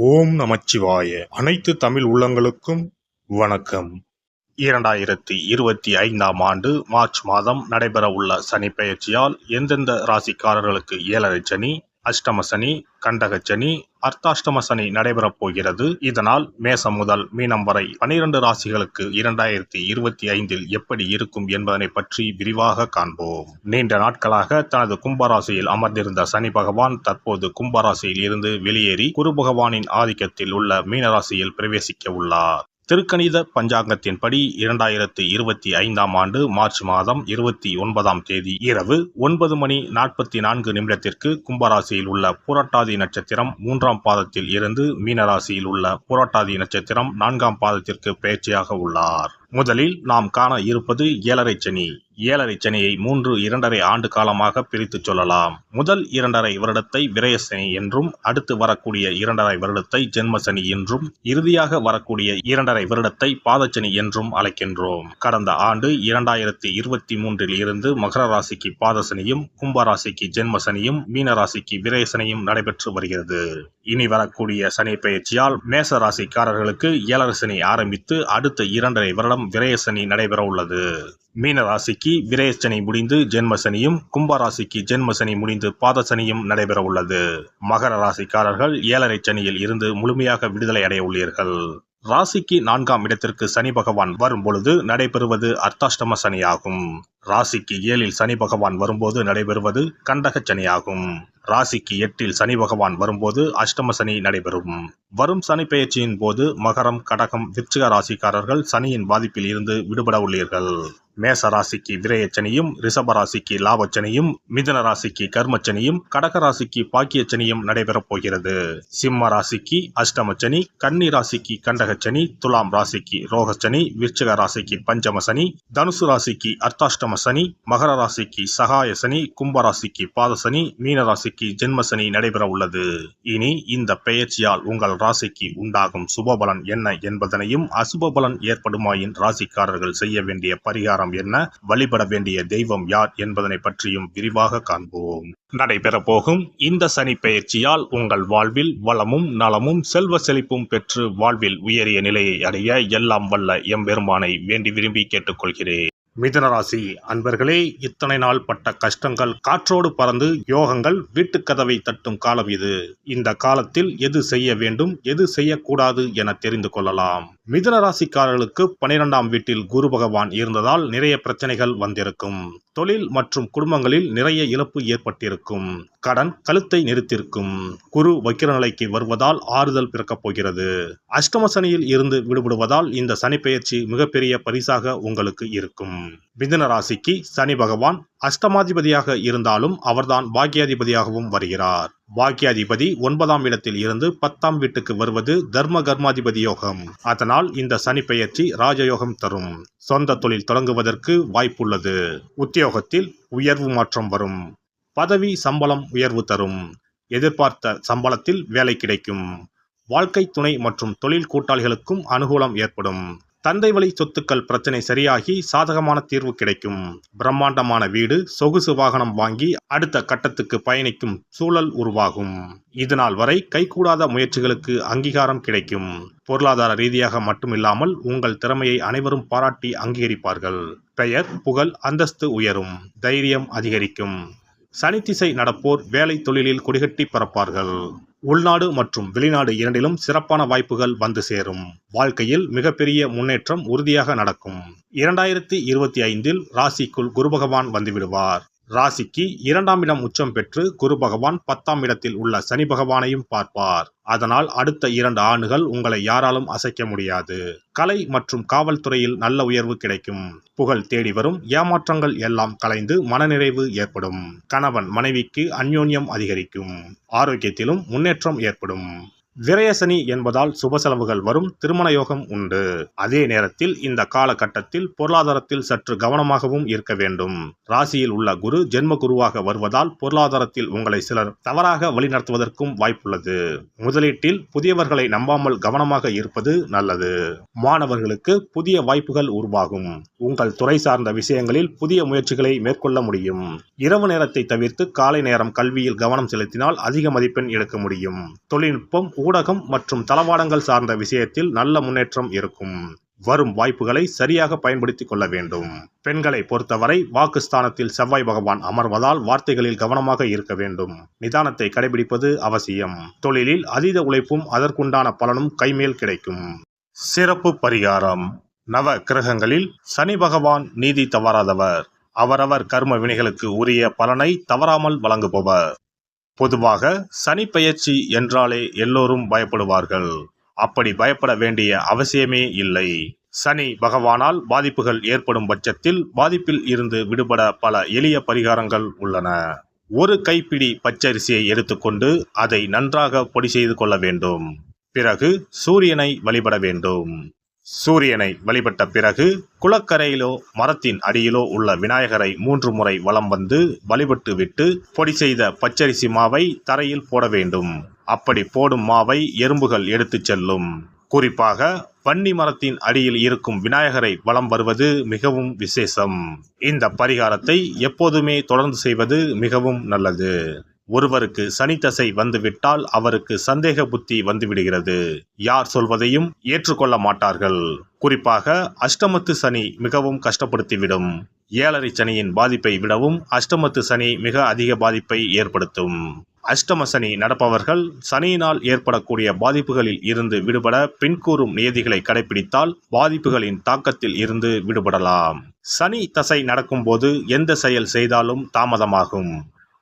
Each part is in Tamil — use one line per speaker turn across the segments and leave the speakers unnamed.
ஓம் நமச்சிவாய. அனைத்து தமிழ் உள்ளங்களுக்கும் வணக்கம். 2025ஆம் ஆண்டு மார்ச் மாதம் நடைபெறவுள்ள சனி பெயர்ச்சியால் எந்தெந்த ராசிக்காரர்களுக்கு ஏழரை சனி, அஷ்டம சனி, கண்டக சனி, அர்த்தாஷ்டம சனி நடைபெறப் போகிறது. இதனால் மேசம் முதல் மீனம் வரை 12 ராசிகளுக்கு 2025இல் எப்படி இருக்கும் என்பதனை பற்றி விரிவாக காண்போம். நீண்ட நாட்களாக தனது கும்பராசியில் அமர்ந்திருந்த சனி பகவான் தற்போது கும்பராசியில் இருந்து வெளியேறி குரு பகவானின் ஆதிக்கத்தில் உள்ள மீனராசியில் பிரவேசிக்க உள்ளார். திருக்கணித பஞ்சாங்கத்தின்படி 2025ஆம் ஆண்டு மார்ச் மாதம் 29ஆம் தேதி இரவு 9:44 கும்பராசியில் உள்ள புரட்டாதி நட்சத்திரம் 3ஆம் பாதத்தில் இருந்து மீனராசியில் உள்ள புரட்டாதி நட்சத்திரம் 4ஆம் பாதத்திற்கு பெயர்ச்சியாக உள்ளார். முதலில் நாம் காண இருப்பது ஏழரை சனி. ஏழரை சனியை 2.5 ஆண்டு காலமாக பிரித்து சொல்லலாம். முதல் 2.5 வருடத்தை விரயசனி என்றும், அடுத்து வரக்கூடிய 2.5 வருடத்தை ஜென்மசனி என்றும், இறுதியாக வரக்கூடிய 2.5 வருடத்தை பாதச்சனி என்றும் அழைக்கின்றோம். கடந்த ஆண்டு 2023இல் இருந்து மகர ராசிக்கு பாதசனியும், கும்பராசிக்கு ஜென்மசனியும், மீனராசிக்கு விரயசனியும் நடைபெற்று வருகிறது. இனி வரக்கூடிய சனி பெயர்ச்சியால் மேச ராசிக்காரர்களுக்கு ஏழரை சனி ஆரம்பித்து அடுத்த 2.5 வருடம் விரயசனி நடைபெற உள்ளது. மீன ராசிக்கு விரயசனி முடிந்து ஜென்மசனியும், கும்பராசிக்கு ஜென்மசனி முடிந்து பாதசனியும் நடைபெற உள்ளது. மகர ராசிக்காரர்கள் ஏழரை சனியில் இருந்து முழுமையாக விடுதலை அடைய உள்ளீர்கள். ராசிக்கு 4ஆம் இடத்திற்கு சனி பகவான் வரும் பொழுது நடைபெறுவது அர்த்தாஷ்டம சனியாகும். ராசிக்கு 7இல் சனி பகவான் வரும்போது நடைபெறுவது கண்டக சனியாகும். ராசிக்கு 8இல் சனி பகவான் வரும்போது அஷ்டம சனி நடைபெறும். வரும் சனி பெயர்ச்சியின் போது மகரம், கடகம், விருச்சிக ராசிக்காரர்கள் சனியின் பாதிப்பில் இருந்து விடுபட உள்ளீர்கள். மேச ராசிக்கு விரயச்சனியும், ரிஷப ராசிக்கு லாபச்சனியும், மிதுன ராசிக்கு கர்மச்சனியும், கடக ராசிக்கு பாக்கியச்சனியும் நடைபெறப் போகிறது. சிம்ம ராசிக்கு அஷ்டமச்சனி, கன்னி ராசிக்கு கண்டகச்சனி, துலாம் ராசிக்கு ரோகச்சனி, விருச்சிக ராசிக்கு பஞ்சம சனி, தனுசு ராசிக்கு அர்த்தாஷ்டம சனி, மகர ராசிக்கு சகாய சனி, கும்பராசிக்கு பாதசனி, மீன ராசிக்கு ஜென்மசனி நடைபெற உள்ளது. இனி இந்த பெயர்ச்சியால் உங்கள் ராசிக்கு உண்டாகும் சுபபலன் என்ன என்பதனையும், அசுபபலன் ஏற்படுமாயின் ராசிக்காரர்கள் செய்ய வேண்டிய பரிகாரம் என்ன, வழிபட வேண்டிய தெய்வம் யார் என்பதனை பற்றியும் விரிவாக காண்போம். நடைபெற போகும் இந்த சனி பெயர்ச்சியால் உங்கள் வாழ்வில் வளமும் நலமும் செல்வ செழிப்பும் பெற்று வாழ்வில் உயரிய நிலையை அடைய எல்லாம் வல்ல எம்பெருமானை வேண்டி விரும்பி கேட்டுக்கொள்கிறேன். மிதுனராசி அன்பர்களே, இத்தனை நாள் பட்ட கஷ்டங்கள் காற்றோடு பறந்து யோகங்கள் வீட்டுக்கதவை தட்டும் காலம் இது. இந்த காலத்தில் எது செய்ய வேண்டும், எது செய்யக்கூடாது என தெரிந்து கொள்ளலாம். மிதுன ராசிக்காரர்களுக்கு 12ஆம் வீட்டில் குரு பகவான் இருந்ததால் நிறைய பிரச்சனைகள் வந்திருக்கும். தொழில் மற்றும் குடும்பங்களில் நிறைய இழப்பு ஏற்பட்டிருக்கும். கடன் கழுத்தை நிறுத்திருக்கும். குரு வக்கிர நிலைக்கு வருவதால் ஆறுதல் பிறக்கப் போகிறது. அஷ்டம சனியில் இருந்து விடுபடுவதால் இந்த சனி பெயர்ச்சி மிகப்பெரிய பரிசாக உங்களுக்கு இருக்கும். மிதுன ராசிக்கு சனி பகவான் அஷ்டமாதிபதியாக இருந்தாலும் அவர்தான் பாக்கியாதிபதியாகவும் வருகிறார். பாக்கியாதிபதி 9ஆம் இடத்தில் இருந்து 10ஆம் வீட்டுக்கு வருவது தர்ம கர்மாதிபதி யோகம். அதனால் இந்த சனி பெயர்ச்சி ராஜயோகம் தரும். சொந்த தொழில் தொடங்குவதற்கு வாய்ப்புள்ளது. உத்தியோகத்தில் உயர்வு மாற்றம் வரும். பதவி சம்பளம் உயர்வு தரும். எதிர்பார்த்த சம்பளத்தில் வேலை கிடைக்கும். வாழ்க்கை துணை மற்றும் தொழில் கூட்டாளிகளுக்கும் அனுகூலம் ஏற்படும். தந்தை வழி சொத்துக்கள் பிரச்சனை சரியாகி சாதகமான தீர்வு கிடைக்கும். பிரம்மாண்டமான வீடு, சொகுசு வாகனம் வாங்கி அடுத்த கட்டத்துக்கு பயணிக்கும் சூழல் உருவாகும். இதுநாள் வரை கைகூடாத முயற்சிகளுக்கு அங்கீகாரம் கிடைக்கும். பொருளாதார ரீதியாக மட்டுமில்லாமல் உங்கள் திறமையை அனைவரும் பாராட்டி அங்கீகரிப்பார்கள். பெயர், புகழ், அந்தஸ்து உயரும். தைரியம் அதிகரிக்கும். சனி திசை நடப்போர் வேலை தொழிலில் கொடிகட்டி பறப்பார்கள். உள்நாடு மற்றும் வெளிநாடு இரண்டிலும் சிறப்பான வாய்ப்புகள் வந்து சேரும். வாழ்க்கையில் மிகப்பெரிய முன்னேற்றம் உறுதியாக நடக்கும். 2025இல் ராசிக்குள் குரு பகவான் வந்துவிடுவார். ராசிக்கு 2ஆம் இடம் உச்சம் பெற்று குரு பகவான் 10ஆம் இடத்தில் உள்ள சனி பகவானையும் பார்ப்பார். அதனால் அடுத்த 2 ஆண்டுகள் உங்களை யாராலும் அசைக்க முடியாது. கலை மற்றும் காவல்துறையில் நல்ல உயர்வு கிடைக்கும். புகழ் தேடி வரும். ஏமாற்றங்கள் எல்லாம் கலைந்து மனநிறைவு ஏற்படும். கணவன் மனைவிக்கு அந்யோன்யம் அதிகரிக்கும். ஆரோக்கியத்திலும் முன்னேற்றம் ஏற்படும். விரயசனி என்பதால் சுப செலவுகள் வரும். திருமண யோகம் உண்டு. அதே நேரத்தில் இந்த காலகட்டத்தில் பொருளாதாரத்தில் சற்று கவனமாகவும் இருக்க வேண்டும். ராசியில் உள்ள குரு ஜென்ம குருவாக வருவதால் பொருளாதாரத்தில் உங்களை சிலர் தவறாக வழிநடத்துவதற்கும் வாய்ப்புள்ளது. முதலீட்டில் புதியவர்களை நம்பாமல் கவனமாக இருப்பது நல்லது. மாணவர்களுக்கு புதிய வாய்ப்புகள் உருவாகும். உங்கள் துறை சார்ந்த விஷயங்களில் புதிய முயற்சிகளை மேற்கொள்ள முடியும். இரவு நேரத்தை தவிர்த்து காலை நேரம் கல்வியில் கவனம் செலுத்தினால் அதிக மதிப்பெண் எடுக்க முடியும். தொழில்நுட்பம் ஊடகம் மற்றும் தளவாடங்கள் சார்ந்த விஷயத்தில் நல்ல முன்னேற்றம் இருக்கும். வரும் வாய்ப்புகளை சரியாக பயன்படுத்திக் கொள்ள வேண்டும். பெண்களை பொறுத்தவரை வாக்குஸ்தானத்தில் செவ்வாய் பகவான் அமர்வதால் வார்த்தைகளில் கவனமாக இருக்க வேண்டும். நிதானத்தை கடைபிடிப்பது அவசியம். தொழிலில் அதீத உழைப்பும் அதற்குண்டான பலனும் கைமேல் கிடைக்கும். சிறப்பு பரிகாரம். நவ கிரகங்களில் சனி பகவான் நீதி தவறாதவர். அவரவர் கர்ம வினைகளுக்கு உரிய பலனை தவறாமல் வழங்குபவர். பொதுவாக சனி பெயர்ச்சி என்றாலே எல்லோரும் பயப்படுவார்கள். அப்படி பயப்பட வேண்டிய அவசியமே இல்லை. சனி பகவானால் பாதிப்புகள் ஏற்படும் பட்சத்தில் பாதிப்பில் இருந்து விடுபட பல எளிய பரிகாரங்கள் உள்ளன. ஒரு கைப்பிடி பச்சரிசியை எடுத்துக்கொண்டு அதை நன்றாக பொடி செய்து கொள்ள வேண்டும். பிறகு சூரியனை வழிபட வேண்டும். சூரியனை வழிபட்ட பிறகு குளக்கரையிலோ மரத்தின் அடியிலோ உள்ள விநாயகரை 3 முறை வலம் வந்து வழிபட்டு விட்டு பொடி செய்த பச்சரிசி மாவை தரையில் போட வேண்டும். அப்படி போடும் மாவை எறும்புகள் எடுத்துச் செல்லும். குறிப்பாக வன்னி மரத்தின் அடியில் இருக்கும் விநாயகரை வலம் வருவது மிகவும் விசேஷம். இந்த பரிகாரத்தை எப்போதுமே தொடர்ந்து செய்வது மிகவும் நல்லது. ஒருவருக்கு சனி தசை வந்துவிட்டால் அவருக்கு சந்தேக புத்தி வந்துவிடுகிறது. யார் சொல்வதையும் ஏற்றுக்கொள்ள மாட்டார்கள். குறிப்பாக அஷ்டமத்து சனி மிகவும் கஷ்டப்படுத்திவிடும். 7.5 சனியின் பாதிப்பை விடவும் அஷ்டமத்து சனி மிக அதிக பாதிப்பை ஏற்படுத்தும். அஷ்டம சனி நடப்பவர்கள் சனியினால் ஏற்படக்கூடிய பாதிப்புகளில் இருந்து விடுபட பின்கூறும் நியதிகளை கடைபிடித்தால் பாதிப்புகளின் தாக்கத்தில் இருந்து விடுபடலாம். சனி தசை நடக்கும்போது எந்த செயல் செய்தாலும் தாமதமாகும்.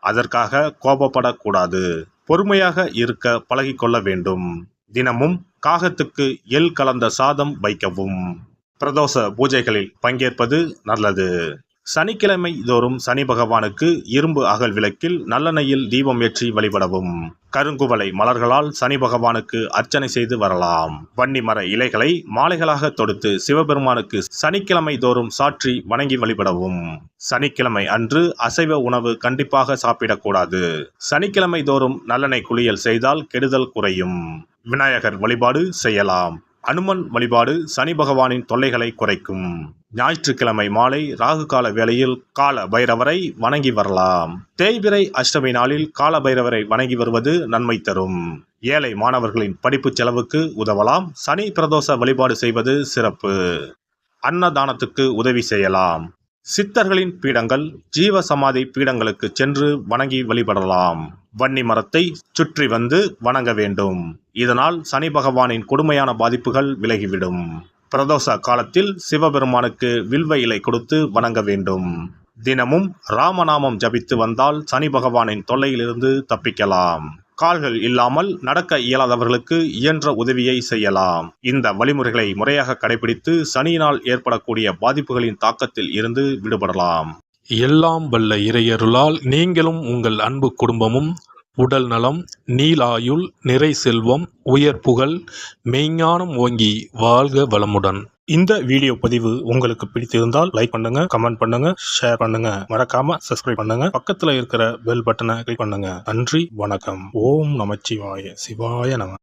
அதற்காக கோபப்படக்கூடாது. பொறுமையாக இருக்க பழகிக்கொள்ள வேண்டும். தினமும் காகத்துக்கு எள் கலந்த சாதம் வைக்கவும். பிரதோஷ பூஜைகளில் பங்கேற்பது நல்லது. சனிக்கிழமை தோறும் சனி பகவானுக்கு இரும்பு அகல் விளக்கில் நல்லெண்ணெயில் தீபம் ஏற்றி வழிபடவும். கருங்குவளை மலர்களால் சனி பகவானுக்கு அர்ச்சனை செய்து வரலாம். வன்னி மர இலைகளை மாலைகளாக தொடுத்து சிவபெருமானுக்கு சனிக்கிழமை தோறும் சாற்றி வணங்கி வழிபடவும். சனிக்கிழமை அன்று அசைவ உணவு கண்டிப்பாக சாப்பிடக்கூடாது. சனிக்கிழமை தோறும் நல்லெண்ணெய் குளியல் செய்தால் கெடுதல் குறையும். விநாயகர் வழிபாடு செய்யலாம். அனுமன் வழிபாடு சனி பகவானின் தொல்லைகளை குறைக்கும். ஞாயிற்றுக்கிழமை மாலை ராகு கால வேளையில் கால பைரவரை வணங்கி வரலாம். தேய்பிறை அஷ்டமி நாளில் கால பைரவரை வணங்கி வருவது நன்மை தரும். ஏழை மாணவர்களின் படிப்பு செலவுக்கு உதவலாம். சனி பிரதோஷ வழிபாடு செய்வது சிறப்பு. அன்னதானத்துக்கு உதவி செய்யலாம். சித்தர்களின் பீடங்கள் ஜீவ சமாதி பீடங்களுக்கு சென்று வணங்கி வழிபடலாம். வன்னி மரத்தை சுற்றி வந்து வணங்க வேண்டும். இதனால் சனி பகவானின் கொடுமையான பாதிப்புகள் விலகிவிடும். பிரதோஷ காலத்தில் சிவபெருமானுக்கு வில்வ இலை கொடுத்து வணங்க வேண்டும். தினமும் ராமநாமம் ஜபித்து வந்தால் சனி பகவானின் தொல்லையிலிருந்து தப்பிக்கலாம். கால்கள் இல்லாமல் நடக்க இயலாதவர்களுக்கு இயன்ற உதவியை செய்யலாம். இந்த வழிமுறைகளை முறையாக கடைபிடித்து சனியினால் ஏற்படக்கூடிய பாதிப்புகளின் தாக்கத்தில் இருந்து விடுபடலாம்.
எல்லாம் வல்ல இறையருளால் நீங்களும் உங்கள் அன்பு குடும்பமும் உடல் நலம், நீலாயுள், நிறை செல்வம், உயர் புகழ், மெய்ஞானம் ஓங்கி வாழ்க வளமுடன்.
இந்த வீடியோ பதிவு உங்களுக்கு பிடித்திருந்தால் லைக் பண்ணுங்க, கமெண்ட் பண்ணுங்க, ஷேர் பண்ணுங்க. மறக்காம சப்ஸ்கிரைப் பண்ணுங்க. பக்கத்துல இருக்கிற பெல் பட்டனை கிளிக் பண்ணுங்க. நன்றி, வணக்கம். ஓம் நமச்சிவாய. சிவாய நம.